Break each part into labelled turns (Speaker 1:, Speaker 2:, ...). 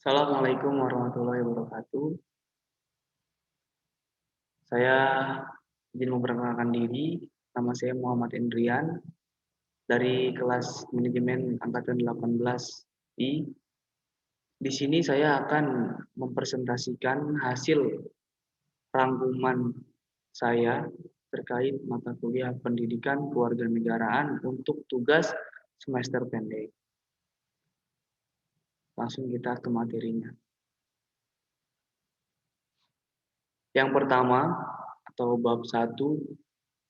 Speaker 1: Assalamualaikum warahmatullahi wabarakatuh. Saya izin memperkenalkan diri. Nama saya Muhammad Endrian dari kelas manajemen angkatan 18 I. Di sini saya akan mempresentasikan hasil rangkuman saya terkait mata kuliah pendidikan kewarganegaraan untuk tugas semester pendek. Langsung kita ke materinya. Yang pertama atau bab 1,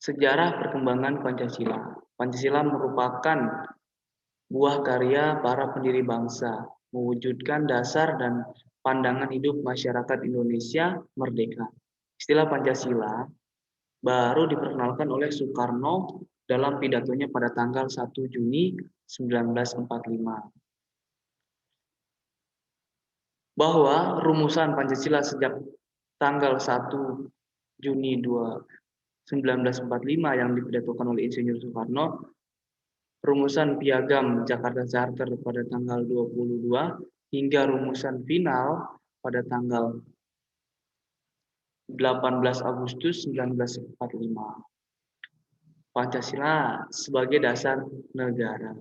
Speaker 1: sejarah perkembangan Pancasila. Pancasila merupakan buah karya para pendiri bangsa, mewujudkan dasar dan pandangan hidup masyarakat Indonesia merdeka. Istilah Pancasila baru diperkenalkan oleh Soekarno dalam pidatonya pada tanggal 1 Juni 1945. Bahwa rumusan Pancasila sejak tanggal 1 Juni 1945 yang dipidatokan oleh Insinyur Soekarno, rumusan piagam Jakarta Charter pada tanggal 22 hingga rumusan final pada tanggal 18 Agustus 1945. Pancasila sebagai dasar negara.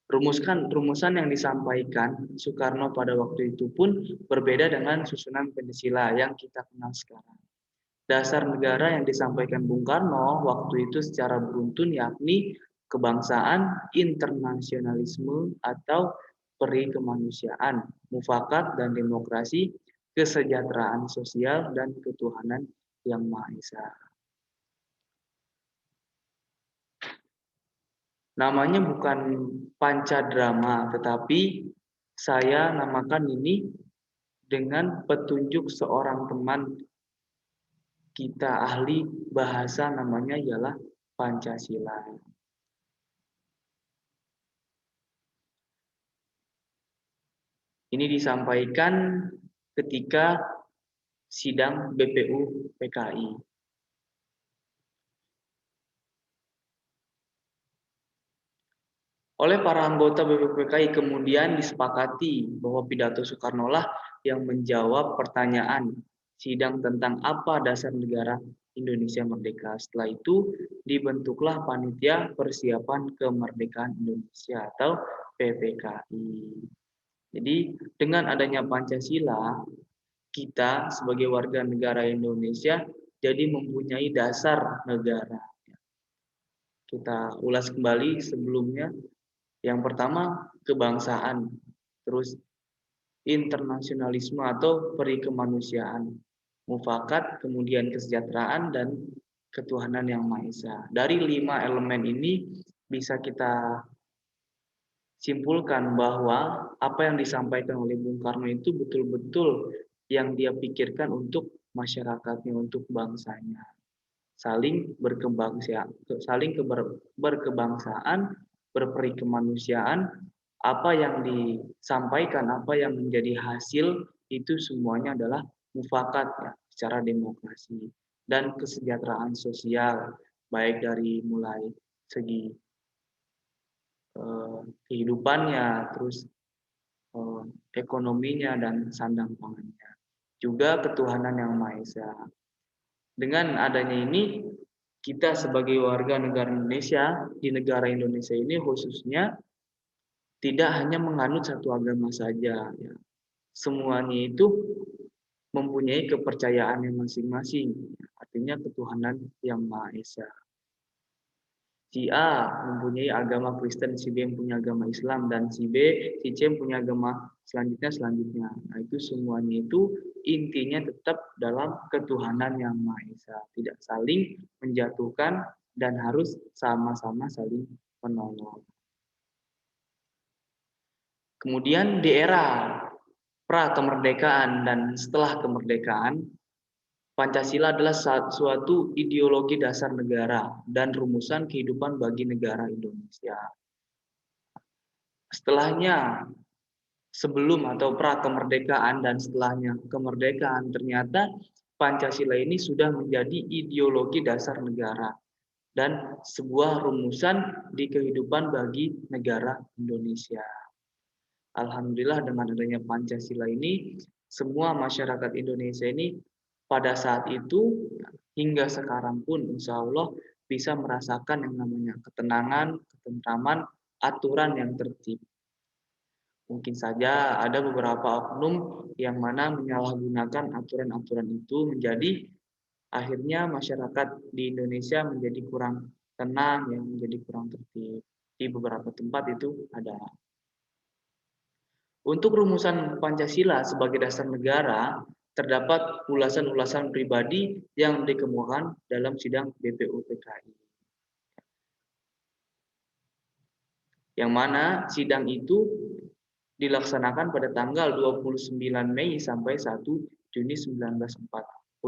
Speaker 1: Rumusan yang disampaikan Soekarno pada waktu itu pun berbeda dengan susunan Pancasila yang kita kenal sekarang. Dasar negara yang disampaikan Bung Karno waktu itu secara beruntun yakni kebangsaan, internasionalisme atau peri kemanusiaan, mufakat dan demokrasi, kesejahteraan sosial dan ketuhanan yang Maha Esa. Namanya bukan pancadrama, tetapi saya namakan ini dengan petunjuk seorang teman kita ahli bahasa, namanya ialah Pancasila. Ini disampaikan ketika sidang BPU PKI. Oleh para anggota BPU PKI kemudian disepakati bahwa pidato Soekarno lah yang menjawab pertanyaan sidang tentang apa dasar negara Indonesia merdeka. Setelah itu dibentuklah Panitia Persiapan Kemerdekaan Indonesia atau PPKI. Jadi dengan adanya Pancasila, kita sebagai warga negara Indonesia jadi mempunyai dasar negara. Kita ulas kembali sebelumnya. Yang pertama, kebangsaan, terus internasionalisme atau peri kemanusiaan, mufakat, kemudian kesejahteraan dan ketuhanan yang Maha Esa. Dari 5 elemen ini bisa kita simpulkan bahwa apa yang disampaikan oleh Bung Karno itu betul-betul yang dia pikirkan untuk masyarakatnya, untuk bangsanya. Saling berkebangsaan, berperi kemanusiaan, apa yang disampaikan, apa yang menjadi hasil itu semuanya adalah mufakat ya, secara demokrasi dan kesejahteraan sosial, baik dari mulai segi kehidupannya, terus ekonominya dan sandang pangannya. Juga ketuhanan yang Maha Esa. Dengan adanya ini, kita sebagai warga negara Indonesia, di negara Indonesia ini khususnya, tidak hanya menganut satu agama saja. Ya. Semuanya itu mempunyai kepercayaan yang masing-masing. Artinya ketuhanan yang Maha Esa. Si A mempunyai agama Kristen, si B punya agama Islam, dan si C punya agama selanjutnya. Nah, itu semuanya itu intinya tetap dalam ketuhanan yang Maha Esa. Tidak saling menjatuhkan dan harus sama-sama saling menolong. Kemudian di era pra-kemerdekaan dan setelah kemerdekaan, Pancasila adalah suatu ideologi dasar negara dan rumusan kehidupan bagi negara Indonesia. Setelahnya, sebelum atau pra-kemerdekaan dan setelahnya kemerdekaan, ternyata Pancasila ini sudah menjadi ideologi dasar negara dan sebuah rumusan di kehidupan bagi negara Indonesia. Alhamdulillah dengan adanya Pancasila ini, semua masyarakat Indonesia ini pada saat itu hingga sekarang pun insya Allah bisa merasakan yang namanya ketenangan, ketentraman, aturan yang tertib. Mungkin saja ada beberapa oknum yang mana menyalahgunakan aturan-aturan itu menjadi akhirnya masyarakat di Indonesia menjadi kurang tenang, yang menjadi kurang tertib. Di beberapa tempat itu ada. Untuk rumusan Pancasila sebagai dasar negara, terdapat ulasan-ulasan pribadi yang dikemukakan dalam sidang BPUPKI. Yang mana sidang itu dilaksanakan pada tanggal 29 Mei sampai 1 Juni 1945.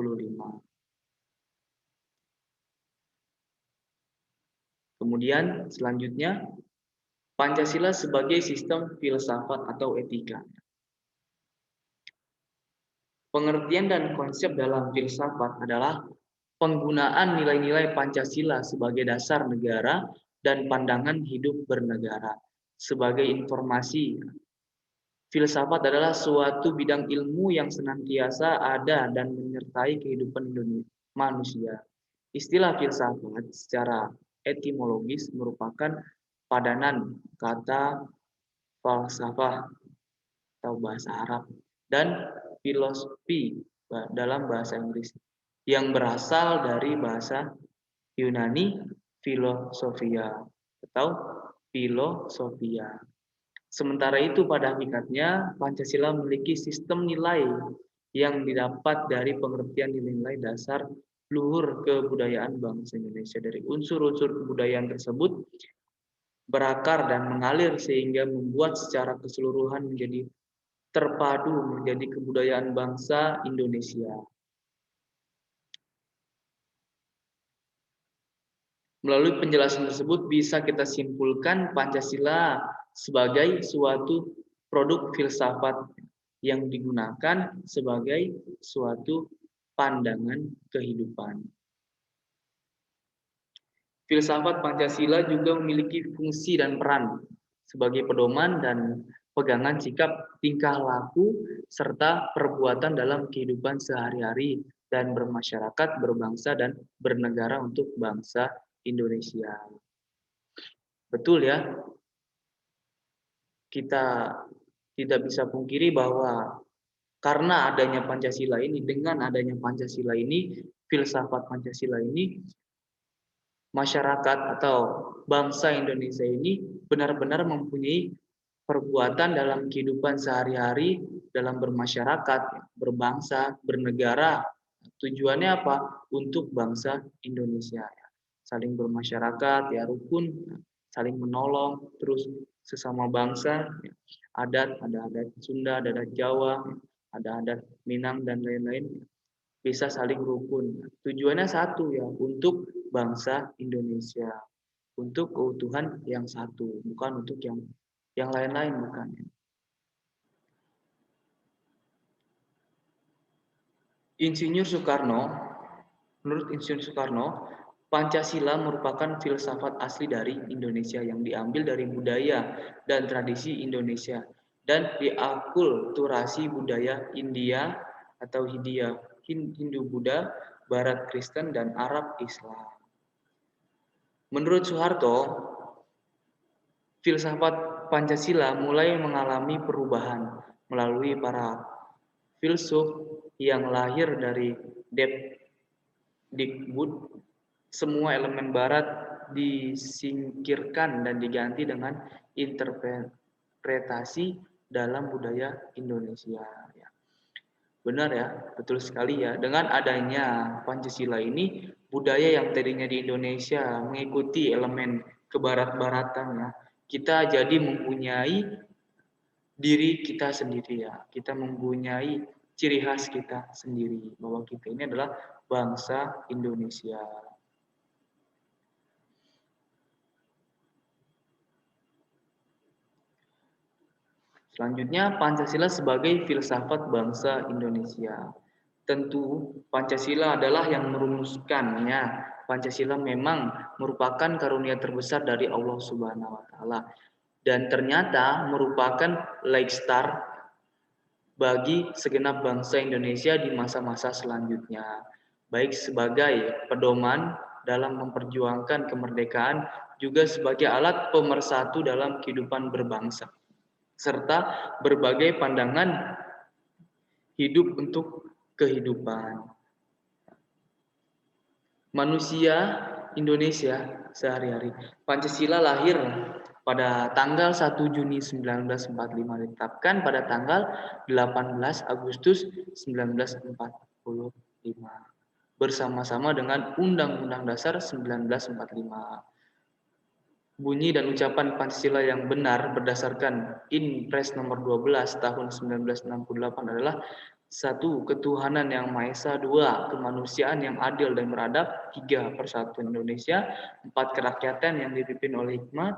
Speaker 1: Kemudian selanjutnya Pancasila sebagai sistem filsafat atau etika. Pengertian dan konsep dalam filsafat adalah penggunaan nilai-nilai Pancasila sebagai dasar negara dan pandangan hidup bernegara. Sebagai informasi, filsafat adalah suatu bidang ilmu yang senantiasa ada dan menyertai kehidupan manusia. Istilah filsafat secara etimologis merupakan padanan kata falsafah atau bahasa Arab dan filosofi dalam bahasa Inggris yang berasal dari bahasa Yunani filosofia atau filosofia. Sementara itu pada hakikatnya Pancasila memiliki sistem nilai yang didapat dari pengertian nilai-nilai dasar luhur kebudayaan bangsa Indonesia. Dari unsur-unsur kebudayaan tersebut berakar dan mengalir sehingga membuat secara keseluruhan menjadi terpadu menjadi kebudayaan bangsa Indonesia. Melalui penjelasan tersebut bisa kita simpulkan Pancasila sebagai suatu produk filsafat yang digunakan sebagai suatu pandangan kehidupan. Filsafat Pancasila juga memiliki fungsi dan peran sebagai pedoman dan pegangan sikap, tingkah laku, serta perbuatan dalam kehidupan sehari-hari dan bermasyarakat, berbangsa, dan bernegara untuk bangsa Indonesia. Betul ya, kita tidak bisa pungkiri bahwa karena adanya Pancasila ini, dengan adanya Pancasila ini, filsafat Pancasila ini, masyarakat atau bangsa Indonesia ini benar-benar mempunyai perbuatan dalam kehidupan sehari-hari, dalam bermasyarakat, berbangsa, bernegara. Tujuannya apa? Untuk bangsa Indonesia. Saling bermasyarakat, ya rukun, saling menolong, terus sesama bangsa, adat, ada adat Sunda, ada adat Jawa, ada adat Minang, dan lain-lain. Bisa saling rukun. Tujuannya satu ya, untuk bangsa Indonesia, untuk keutuhan yang satu, bukan untuk yang lain-lain, bukan. Insinyur Soekarno, menurut Insinyur Soekarno, Pancasila merupakan filsafat asli dari Indonesia yang diambil dari budaya dan tradisi Indonesia dan diakulturasi budaya India atau Hindia, Hindu Buddha, Barat Kristen, dan Arab Islam. Menurut Soeharto, filsafat Pancasila mulai mengalami perubahan melalui para filsuf yang lahir dari Dikbud. Semua elemen barat disingkirkan dan diganti dengan interpretasi dalam budaya Indonesia. Benar ya, betul sekali ya. Dengan adanya Pancasila ini, budaya yang tadinya di Indonesia mengikuti elemen kebarat-baratan ya, kita jadi mempunyai diri kita sendiri ya. Kita mempunyai ciri khas kita sendiri bahwa kita ini adalah bangsa Indonesia. Selanjutnya, Pancasila sebagai filsafat bangsa Indonesia. Tentu Pancasila adalah yang merumuskannya. Pancasila memang merupakan karunia terbesar dari Allah Subhanahu wa taala. dan ternyata merupakan light star bagi segenap bangsa Indonesia di masa-masa selanjutnya, baik sebagai pedoman dalam memperjuangkan kemerdekaan, juga sebagai alat pemersatu dalam kehidupan berbangsa, serta berbagai pandangan hidup untuk kehidupan. Manusia Indonesia sehari-hari. Pancasila lahir pada tanggal 1 Juni 1945, ditetapkan pada tanggal 18 Agustus 1945 bersama-sama dengan Undang-Undang Dasar 1945. Bunyi dan ucapan Pancasila yang benar berdasarkan Inpres nomor 12 tahun 1968 adalah: satu, ketuhanan yang Maha Esa; dua, kemanusiaan yang adil dan beradab; tiga, persatuan Indonesia; empat, kerakyatan yang dipimpin oleh hikmat,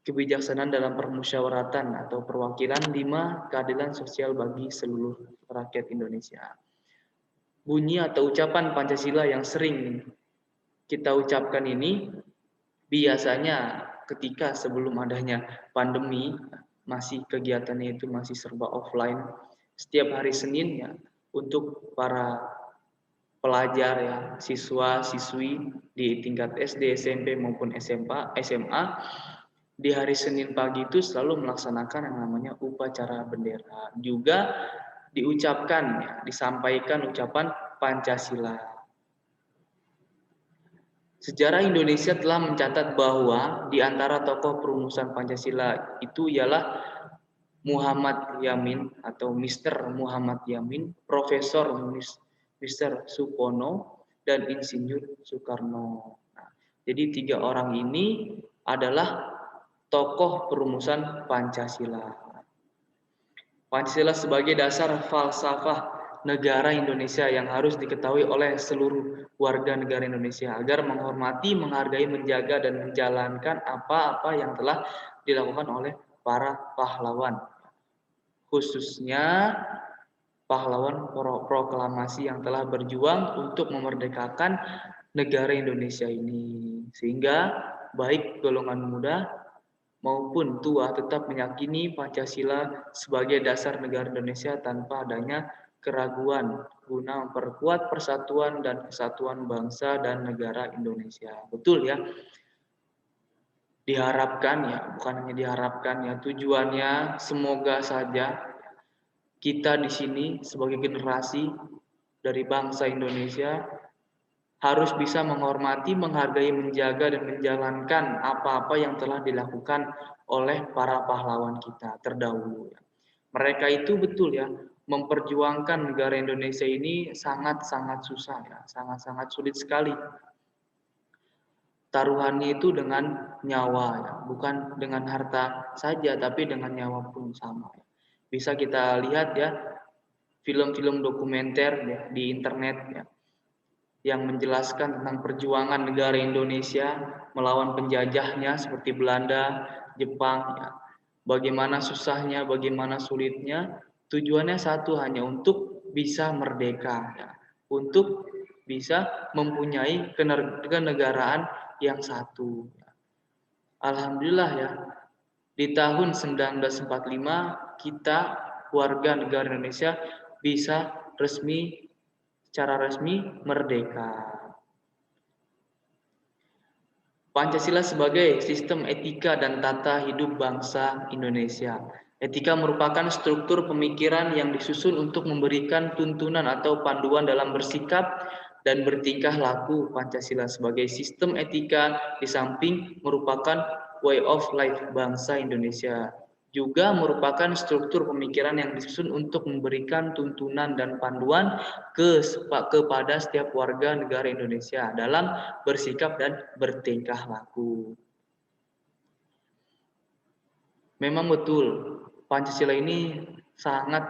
Speaker 1: kebijaksanaan dalam permusyawaratan atau perwakilan; lima, keadilan sosial bagi seluruh rakyat Indonesia. Bunyi atau ucapan Pancasila yang sering kita ucapkan ini biasanya ketika sebelum adanya pandemi, masih kegiatannya itu masih serba offline. Setiap hari Senin ya, untuk para pelajar ya, siswa siswi di tingkat SD, SMP maupun SMA, di hari Senin pagi itu selalu melaksanakan yang namanya upacara bendera. Juga diucapkan ya, disampaikan ucapan Pancasila. Sejarah Indonesia telah mencatat bahwa di antara tokoh perumusan Pancasila itu ialah Muhammad Yamin atau Mr. Muhammad Yamin, Profesor Mr. Supono, dan Insinyur Soekarno. Nah, jadi tiga orang ini adalah tokoh perumusan Pancasila. Pancasila sebagai dasar falsafah negara Indonesia yang harus diketahui oleh seluruh warga negara Indonesia agar menghormati, menghargai, menjaga, dan menjalankan apa-apa yang telah dilakukan oleh para pahlawan, khususnya pahlawan proklamasi yang telah berjuang untuk memerdekakan negara Indonesia ini, sehingga baik golongan muda maupun tua tetap meyakini Pancasila sebagai dasar negara Indonesia tanpa adanya keraguan guna memperkuat persatuan dan kesatuan bangsa dan negara Indonesia. Betul ya? Diharapkan ya, bukan hanya diharapkan ya, tujuannya semoga saja kita di sini sebagai generasi dari bangsa Indonesia harus bisa menghormati, menghargai, menjaga, dan menjalankan apa-apa yang telah dilakukan oleh para pahlawan kita terdahulu. Mereka itu betul ya, memperjuangkan negara Indonesia ini sangat-sangat susah ya, sangat-sangat sulit sekali. Taruhannya itu dengan nyawa ya, bukan dengan harta saja, tapi dengan nyawa pun sama. Bisa kita lihat ya, film-film dokumenter ya, di internet ya, yang menjelaskan tentang perjuangan negara Indonesia melawan penjajahnya seperti Belanda, Jepang, ya. Bagaimana susahnya, bagaimana sulitnya, tujuannya satu, hanya untuk bisa merdeka, ya. Untuk bisa mempunyai kenegaraan yang satu. Alhamdulillah ya, di tahun 1945 kita warga negara Indonesia bisa secara resmi merdeka. Pancasila sebagai sistem etika dan tata hidup bangsa Indonesia. Etika merupakan struktur pemikiran yang disusun untuk memberikan tuntunan atau panduan dalam bersikap dan bertingkah laku. Pancasila sebagai sistem etika di samping merupakan way of life bangsa Indonesia, juga merupakan struktur pemikiran yang disusun untuk memberikan tuntunan dan panduan kepada setiap warga negara Indonesia dalam bersikap dan bertingkah laku. Memang betul, Pancasila ini sangat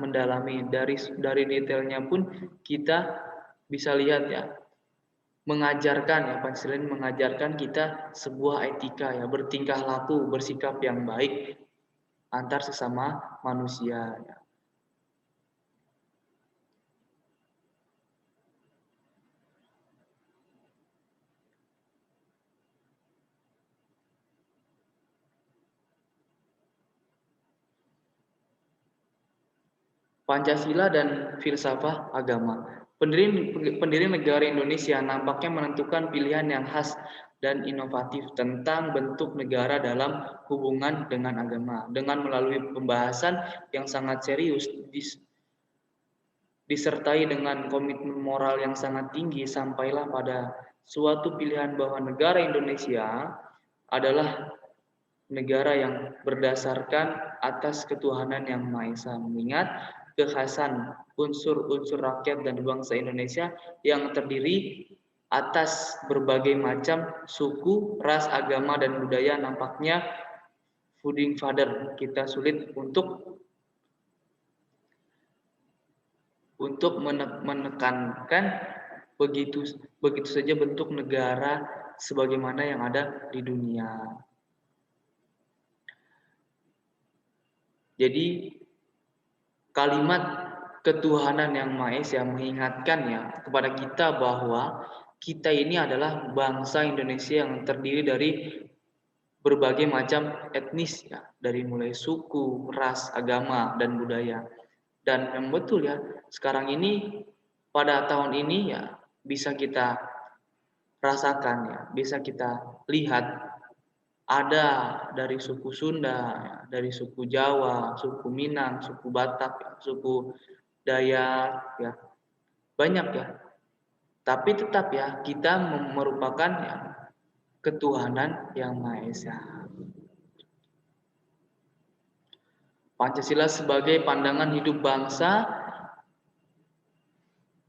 Speaker 1: mendalami. Dari detailnya pun kita bisa lihat ya, mengajarkan ya, Pancasila ini mengajarkan kita sebuah etika ya, bertingkah laku, bersikap yang baik antar sesama manusia ya. Pancasila dan filsafat agama. Pendiri negara Indonesia nampaknya menentukan pilihan yang khas dan inovatif tentang bentuk negara dalam hubungan dengan agama. Dengan melalui pembahasan yang sangat serius, disertai dengan komitmen moral yang sangat tinggi, sampailah pada suatu pilihan bahwa negara Indonesia adalah negara yang berdasarkan atas ketuhanan yang Maha Esa, mengingat kekhasan unsur-unsur rakyat dan bangsa Indonesia yang terdiri atas berbagai macam suku, ras, agama, dan budaya. Nampaknya founding father kita sulit untuk menekankan begitu saja bentuk negara sebagaimana yang ada di dunia. Jadi kalimat ketuhanan yang Maha Esa mengingatkan ya kepada kita bahwa kita ini adalah bangsa Indonesia yang terdiri dari berbagai macam etnis ya, dari mulai suku, ras, agama, dan budaya. Dan yang betul ya, sekarang ini pada tahun ini ya bisa kita rasakan ya, bisa kita lihat ada dari suku Sunda, dari suku Jawa, suku Minang, suku Batak, suku Dayak, ya banyak ya. Tapi tetap ya kita merupakan ya, ketuhanan yang Maha Esa. Pancasila sebagai pandangan hidup bangsa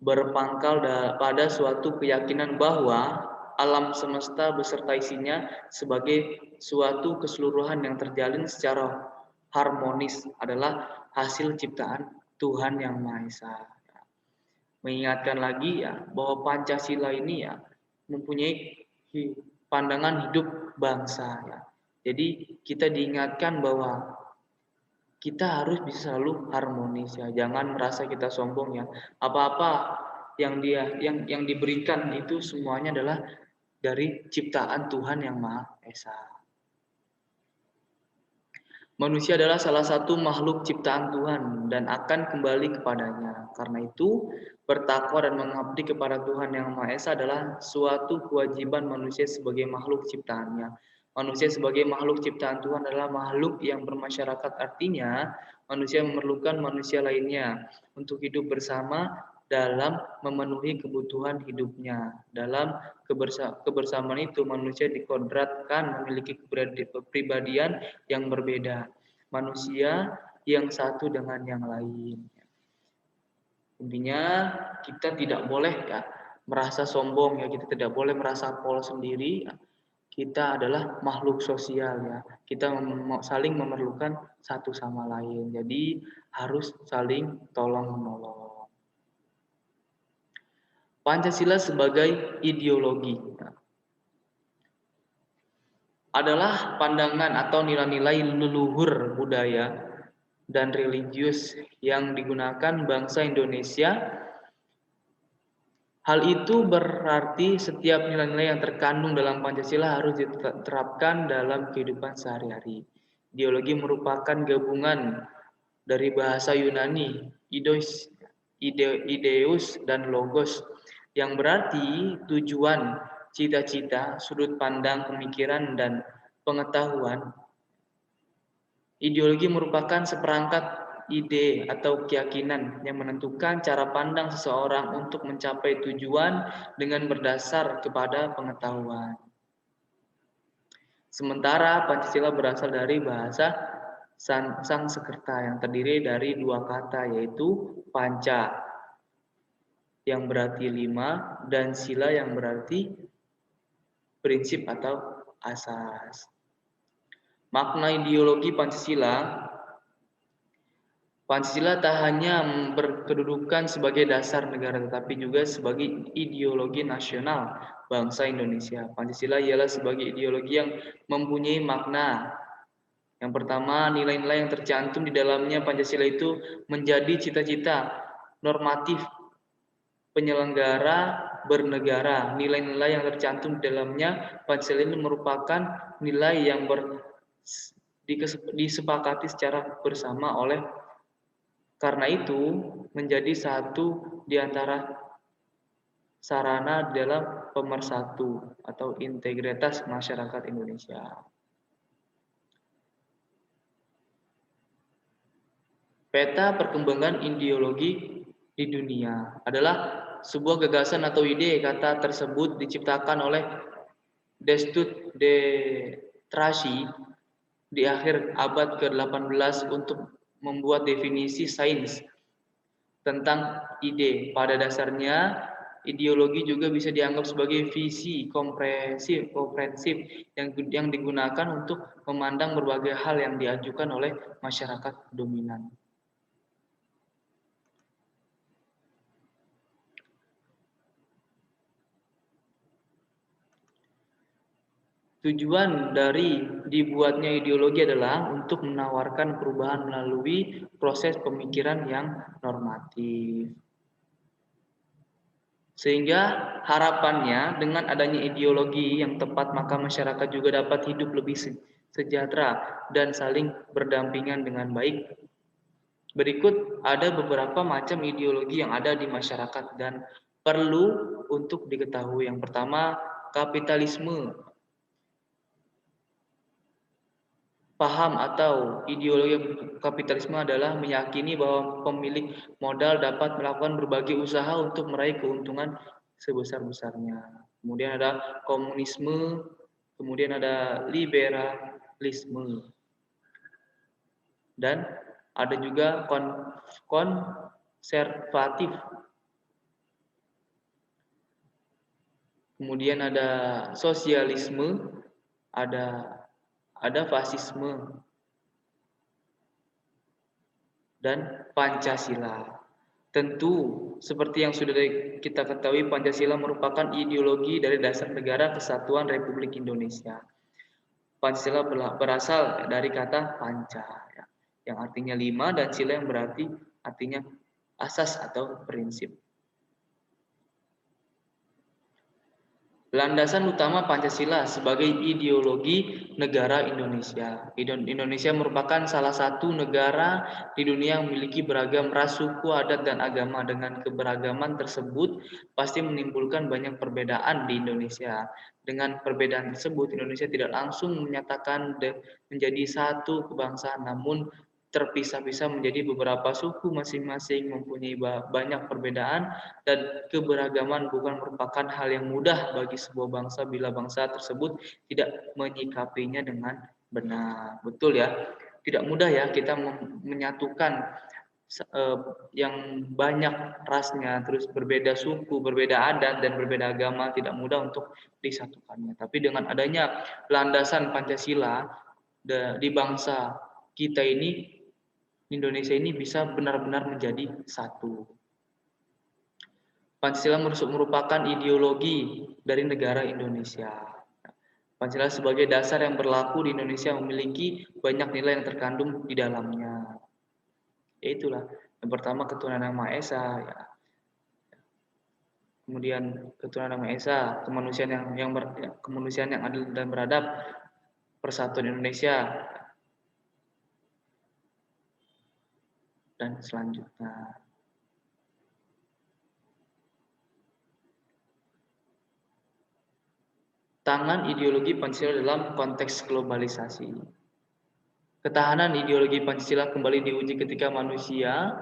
Speaker 1: berpangkal pada suatu keyakinan bahwa alam semesta beserta isinya sebagai suatu keseluruhan yang terjalin secara harmonis adalah hasil ciptaan Tuhan yang Maha Esa. Mengingatkan lagi ya bahwa Pancasila ini ya mempunyai pandangan hidup bangsa ya. Jadi kita diingatkan bahwa kita harus bisa selalu harmonis ya. Jangan merasa kita sombong ya. Apa-apa yang diberikan itu semuanya adalah dari ciptaan Tuhan yang Maha Esa. Manusia adalah salah satu makhluk ciptaan Tuhan dan akan kembali kepadanya. Karena itu, bertakwa dan mengabdi kepada Tuhan yang Maha Esa adalah suatu kewajiban manusia sebagai makhluk ciptaannya. Manusia sebagai makhluk ciptaan Tuhan adalah makhluk yang bermasyarakat, artinya manusia memerlukan manusia lainnya untuk hidup bersama dalam memenuhi kebutuhan hidupnya. Dalam kebersamaan itu manusia dikodratkan memiliki kepribadian yang berbeda. Manusia yang satu dengan yang lain. Intinya kita tidak boleh ya merasa sombong ya, kita tidak boleh merasa polos sendiri. Ya. Kita adalah makhluk sosial ya. Kita saling memerlukan satu sama lain. Jadi harus saling tolong menolong. Pancasila sebagai ideologi adalah pandangan atau nilai-nilai leluhur budaya dan religius yang digunakan bangsa Indonesia. Hal itu berarti setiap nilai-nilai yang terkandung dalam Pancasila harus diterapkan dalam kehidupan sehari-hari. Ideologi merupakan gabungan dari bahasa Yunani, ideus dan logos, yang berarti tujuan, cita-cita, sudut pandang, pemikiran, dan pengetahuan. Ideologi merupakan seperangkat ide atau keyakinan yang menentukan cara pandang seseorang untuk mencapai tujuan dengan berdasar kepada pengetahuan. Sementara Pancasila berasal dari bahasa Sanskerta yang terdiri dari dua kata, yaitu panca yang berarti 5 dan sila yang berarti prinsip atau asas. Makna ideologi Pancasila tak hanya berkedudukan sebagai dasar negara, tetapi juga sebagai ideologi nasional bangsa Indonesia. Pancasila ialah sebagai ideologi yang mempunyai makna. Yang pertama, nilai-nilai yang tercantum di dalamnya Pancasila itu menjadi cita-cita normatif penyelenggara bernegara. Nilai-nilai yang tercantum di dalamnya Pancasila ini merupakan nilai yang disepakati secara bersama oleh Karena itu, menjadi satu di antara sarana dalam pemersatu atau integritas masyarakat Indonesia. Peta perkembangan ideologi di dunia adalah sebuah gagasan atau ide. Kata tersebut diciptakan oleh Destutt de Tracy di akhir abad ke-18 untuk membuat definisi sains tentang ide. Pada dasarnya, ideologi juga bisa dianggap sebagai visi komprehensif yang digunakan untuk memandang berbagai hal yang diajukan oleh masyarakat dominan. Tujuan dari dibuatnya ideologi adalah untuk menawarkan perubahan melalui proses pemikiran yang normatif. Sehingga harapannya dengan adanya ideologi yang tepat maka masyarakat juga dapat hidup lebih sejahtera dan saling berdampingan dengan baik. Berikut ada beberapa macam ideologi yang ada di masyarakat dan perlu untuk diketahui. Yang pertama, kapitalisme. Paham atau ideologi kapitalisme adalah meyakini bahwa pemilik modal dapat melakukan berbagai usaha untuk meraih keuntungan sebesar-besarnya. Kemudian ada komunisme, kemudian ada liberalisme. Dan ada juga konservatif. Kemudian ada sosialisme, ada fasisme, dan Pancasila. Tentu, seperti yang sudah kita ketahui, Pancasila merupakan ideologi dari dasar negara kesatuan Republik Indonesia. Pancasila berasal dari kata panca, ya, yang artinya 5, dan sila yang berarti artinya asas atau prinsip. Landasan utama Pancasila sebagai ideologi negara Indonesia. Indonesia merupakan salah satu negara di dunia yang memiliki beragam ras, suku, adat, dan agama. Dengan keberagaman tersebut pasti menimbulkan banyak perbedaan di Indonesia. Dengan perbedaan tersebut, Indonesia tidak langsung menyatakan menjadi satu kebangsaan, namun terpisah-pisah menjadi beberapa suku masing-masing mempunyai banyak perbedaan, dan keberagaman bukan merupakan hal yang mudah bagi sebuah bangsa bila bangsa tersebut tidak menyikapinya dengan benar. Betul ya? Tidak mudah ya kita menyatukan yang banyak rasnya, terus berbeda suku, berbeda adat, dan berbeda agama, tidak mudah untuk disatukannya. Tapi dengan adanya landasan Pancasila di bangsa kita ini, Indonesia ini bisa benar-benar menjadi satu. Pancasila merupakan ideologi dari negara Indonesia. Pancasila sebagai dasar yang berlaku di Indonesia memiliki banyak nilai yang terkandung di dalamnya. Yaitulah, yang pertama ketuhanan Yang Maha Esa, ya. Kemudian ketuhanan Yang Maha Esa, kemanusiaan yang adil dan beradab, persatuan Indonesia, dan selanjutnya. Tangan ideologi Pancasila dalam konteks globalisasi. Ketahanan ideologi Pancasila kembali diuji ketika manusia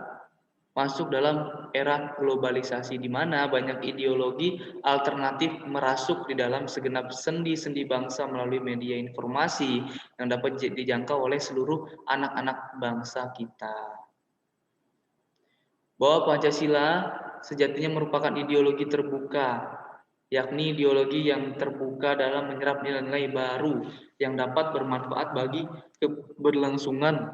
Speaker 1: masuk dalam era globalisasi, di mana banyak ideologi alternatif merasuk di dalam segenap sendi-sendi bangsa melalui media informasi yang dapat dijangkau oleh seluruh anak-anak bangsa kita. Bahwa Pancasila sejatinya merupakan ideologi terbuka, yakni ideologi yang terbuka dalam menyerap nilai-nilai baru yang dapat bermanfaat bagi keberlangsungan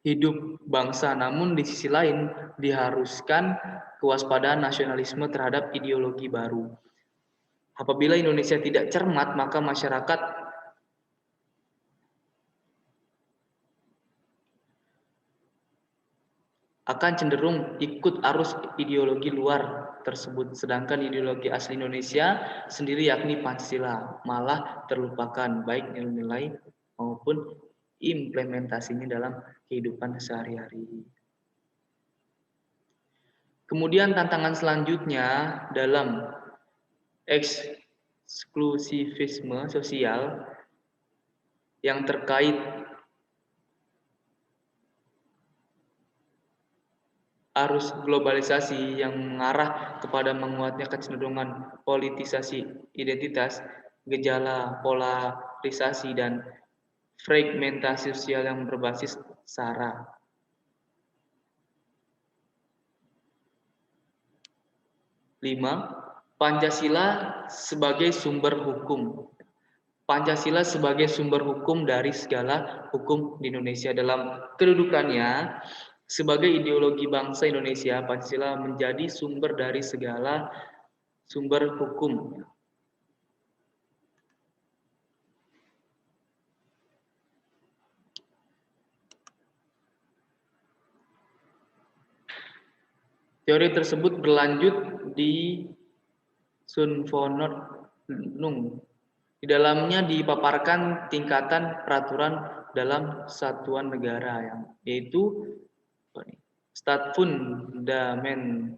Speaker 1: hidup bangsa. Namun di sisi lain diharuskan kewaspadaan nasionalisme terhadap ideologi baru. Apabila Indonesia tidak cermat, maka masyarakat akan cenderung ikut arus ideologi luar tersebut, sedangkan ideologi asli Indonesia sendiri yakni Pancasila malah terlupakan, baik nilai-nilai maupun implementasinya dalam kehidupan sehari-hari. Kemudian tantangan selanjutnya dalam eksklusivisme sosial yang terkait arus globalisasi yang mengarah kepada menguatnya kecenderungan politisasi identitas, gejala polarisasi dan fragmentasi sosial yang berbasis SARA. 5. Pancasila sebagai sumber hukum. Pancasila sebagai sumber hukum dari segala hukum di Indonesia. Dalam kedudukannya sebagai ideologi bangsa Indonesia, Pancasila menjadi sumber dari segala sumber hukum. Teori tersebut berlanjut di Sun Vonot Nung. Di dalamnya dipaparkan tingkatan peraturan dalam satuan negara yang yaitu Stat Fundamental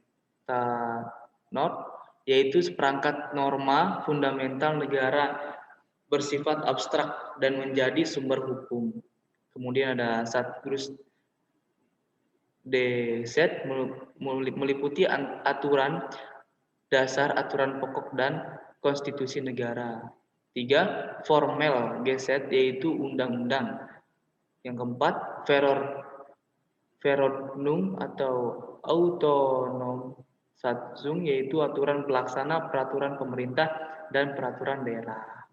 Speaker 1: yaitu seperangkat norma fundamental negara bersifat abstrak dan menjadi sumber hukum. Kemudian ada Satgrus DZ meliputi aturan dasar, aturan pokok dan konstitusi negara. 3. Formel GZ yaitu undang-undang. Yang keempat, Verordnung atau Autonom Satzung yaitu aturan pelaksana peraturan pemerintah dan peraturan daerah.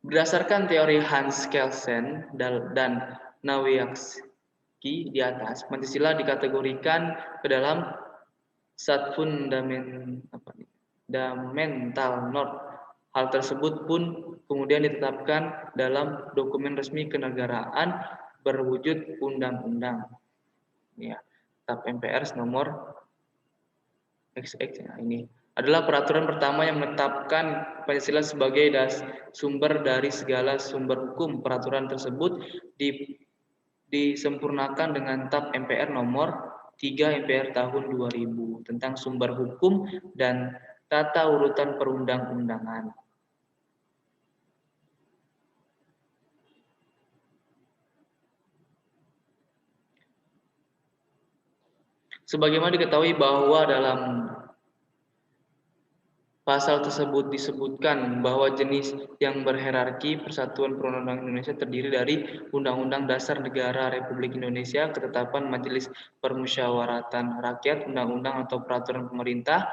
Speaker 1: Berdasarkan teori Hans Kelsen dan Nawiaksky di atas, Pancasila dikategorikan ke dalam fundamental norm. Hal tersebut pun kemudian ditetapkan dalam dokumen resmi kenegaraan berwujud undang-undang. Ya, TAP MPR nomor XX. Nah, ini adalah peraturan pertama yang menetapkan Pancasila sebagai sumber dari segala sumber hukum. Peraturan tersebut disempurnakan dengan TAP MPR nomor 3 MPR tahun 2000 tentang sumber hukum dan tata urutan perundang-undangan. Sebagaimana diketahui bahwa dalam pasal tersebut disebutkan bahwa jenis yang berhierarki Persatuan Perundang-undangan Indonesia terdiri dari Undang-Undang Dasar Negara Republik Indonesia, Ketetapan Majelis Permusyawaratan Rakyat, Undang-Undang atau Peraturan Pemerintah,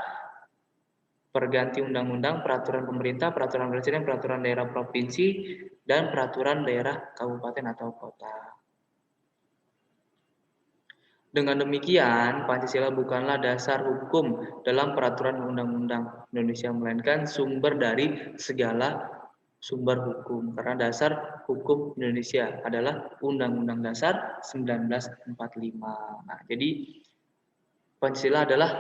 Speaker 1: Perganti Undang-Undang, Peraturan Pemerintah, Peraturan Presiden, Peraturan Daerah Provinsi, dan Peraturan Daerah Kabupaten atau Kota. Dengan demikian, Pancasila bukanlah dasar hukum dalam peraturan undang-undang Indonesia, melainkan sumber dari segala sumber hukum. Karena dasar hukum Indonesia adalah Undang-Undang Dasar 1945. Nah, jadi Pancasila adalah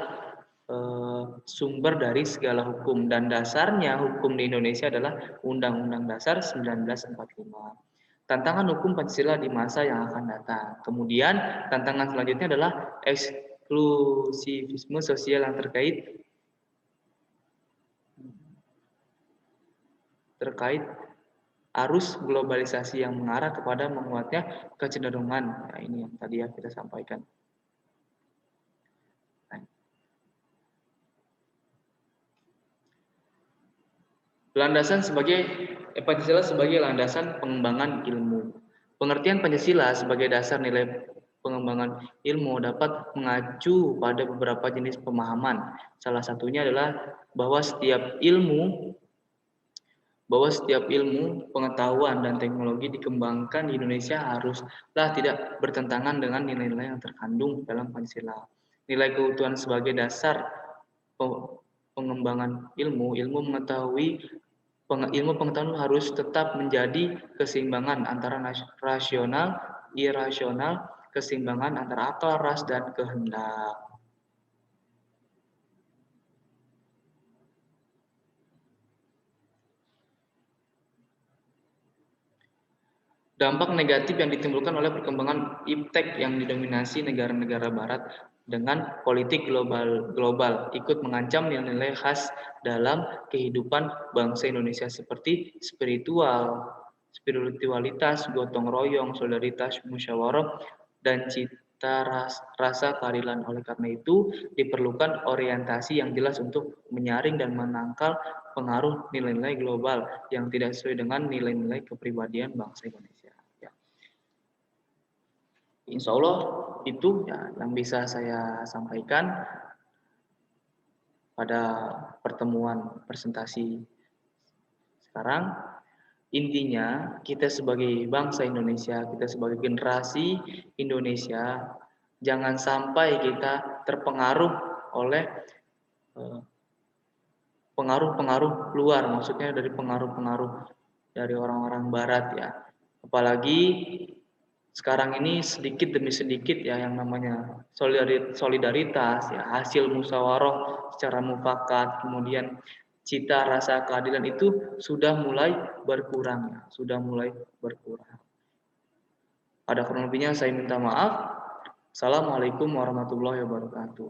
Speaker 1: sumber dari segala hukum dan dasarnya hukum di Indonesia adalah Undang-Undang Dasar 1945. Tantangan hukum Pancasila di masa yang akan datang. Kemudian tantangan selanjutnya adalah eksklusivisme sosial yang terkait arus globalisasi yang mengarah kepada menguatnya kecenderungan. Nah, ini yang tadi ya kita sampaikan. Pancasila sebagai landasan pengembangan ilmu. Pengertian Pancasila sebagai dasar nilai pengembangan ilmu dapat mengacu pada beberapa jenis pemahaman. Salah satunya adalah bahwa setiap ilmu, pengetahuan dan teknologi dikembangkan di Indonesia haruslah tidak bertentangan dengan nilai-nilai yang terkandung dalam Pancasila. Nilai keutuhan sebagai dasar pengembangan ilmu pengetahuan harus tetap menjadi keseimbangan antara rasional, irasional, keseimbangan antara akal, ras, dan kehendak. Dampak negatif yang ditimbulkan oleh perkembangan iptek yang didominasi negara-negara barat dengan politik global ikut mengancam nilai-nilai khas dalam kehidupan bangsa Indonesia seperti spiritualitas, gotong royong, solidaritas, musyawarah, dan cita rasa keadilan. Oleh karena itu, diperlukan orientasi yang jelas untuk menyaring dan menangkal pengaruh nilai-nilai global yang tidak sesuai dengan nilai-nilai kepribadian bangsa Indonesia. Ya. Insya Allah itu ya yang bisa saya sampaikan pada pertemuan presentasi sekarang. Intinya kita sebagai bangsa Indonesia, kita sebagai generasi Indonesia, jangan sampai kita terpengaruh oleh pengaruh-pengaruh luar, maksudnya dari pengaruh-pengaruh dari orang-orang barat ya. Apalagi sekarang ini sedikit demi sedikit ya yang namanya solidaritas ya, hasil musyawarah secara mufakat, kemudian cita rasa keadilan itu sudah mulai berkurang ya, sudah mulai berkurang. Ada kurang lebihnya saya minta maaf. Assalamualaikum warahmatullahi wabarakatuh.